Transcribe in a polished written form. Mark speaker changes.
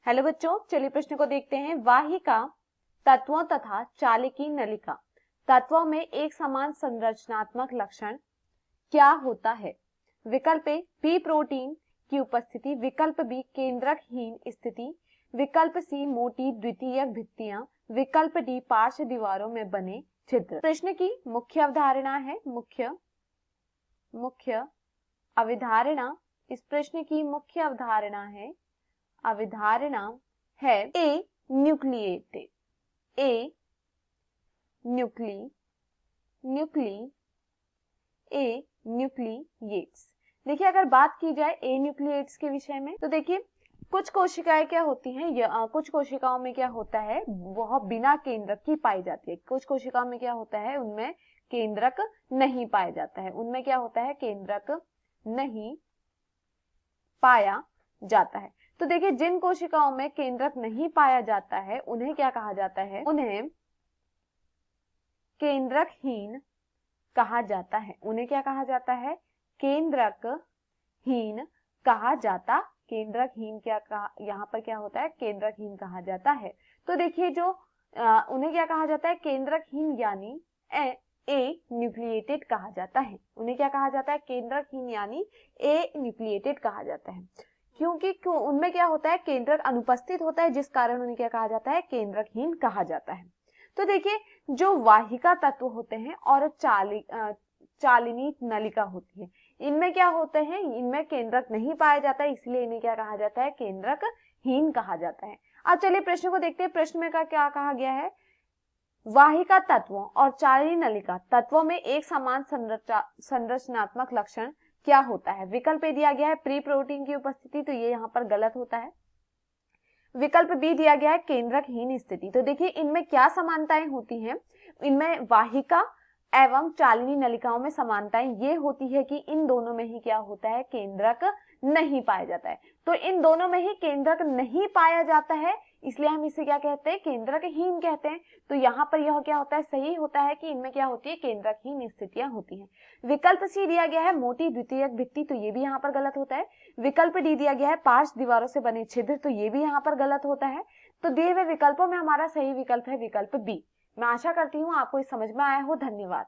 Speaker 1: Hello बच्चों, चलिए प्रश्न को देखते हैं। वाहिका, तत्वों तथा चालकी नलिका तत्वों में एक समान संरचनात्मक लक्षण क्या होता है? विकल्प ए पी प्रोटीन की उपस्थिति, विकल्प बी केंद्रकहीन स्थिति, विकल्प सी मोटी द्वितीयक भित्तियां, विकल्प डी पार्श्व दीवारों में बने छिद्र। प्रश्न की मुख्य अवधारणा है मुख्य अवधारणा इस प्रश्न की मुख्य अवधारणा है ए न्यूक्लिएटेड, ए न्यूक्लिएट्स। देखिए, अगर बात की जाए ए न्यूक्लिएट्स के विषय में तो देखिए कुछ कोशिकाएं क्या होती हैं, कुछ कोशिकाओं में क्या होता है, वह बिना केंद्रक की पाई जाती है। कुछ कोशिकाओं में क्या होता है, उनमें केंद्रक नहीं पाया जाता है, उनमें क्या होता है, केंद्रक नहीं पाया जाता है। तो देखिए, जिन कोशिकाओं में केंद्रक नहीं पाया जाता है उन्हें क्या कहा जाता है, उन्हें केंद्रकहीन कहा जाता है। उन्हें क्या कहा जाता है, केंद्रकहीन कहा जाता। केंद्रकहीन क्या कहा, यहाँ पर क्या होता है, केंद्रकहीन कहा जाता है। तो देखिए जो उन्हें क्या कहा जाता है, केंद्रकहीन यानी ए न्यूक्लिएटेड कहा जाता है। उन्हें क्या कहा जाता है, केंद्रकहीन यानी ए न्यूक्लिएटेड कहा जाता है। क्योंकि उनमें क्या होता है, केंद्रक अनुपस्थित होता है, जिस कारण उन्हें क्या कहा जाता है, केंद्रकहीन कहा जाता है। तो देखिए, जो वाहिका तत्व होते हैं और चालिनी नलिका होती है, इनमें क्या होते हैं, इनमें केंद्रक नहीं पाया जाता है, इसलिए इन्हें क्या कहा जाता है, केंद्रकहीन कहा जाता है। अब चलिए प्रश्न को देखते हैं। प्रश्न में क्या कहा गया है, वाहिका तत्वों और चालिनी नलिका तत्वों में एक समान संरचनात्मक लक्षण क्या होता है? विकल्प ए दिया गया है प्री प्रोटीन की उपस्थिति, तो ये यहाँ पर गलत होता है। विकल्प बी दिया गया है केंद्रकहीन स्थिति। तो देखिए, इनमें क्या समानताएं होती हैं, इनमें वाहिका एवं चालिनी नलिकाओं में समानताएं ये होती है कि इन दोनों में ही क्या होता है, केंद्रक नहीं पाया जाता है। तो इन दोनों में ही केंद्रक नहीं पाया जाता है, इसलिए हम इसे क्या कहते हैं, केंद्रकहीन कहते हैं। तो यहाँ पर यह क्या होता है, सही होता है कि इनमें क्या होती है, केंद्रकहीन स्थितियां होती हैं। विकल्प सी दिया गया है मोटी द्वितीयक भित्ति, तो ये भी यहाँ पर गलत होता है। विकल्प डी दिया गया है पार्श्व दीवारों से बने छिद्र, तो ये भी यहाँ पर गलत होता है। तो दिए हुए विकल्पों में हमारा सही विकल्प है विकल्प बी। मैं आशा करती हूँ आपको इस समझ में आया हो। धन्यवाद।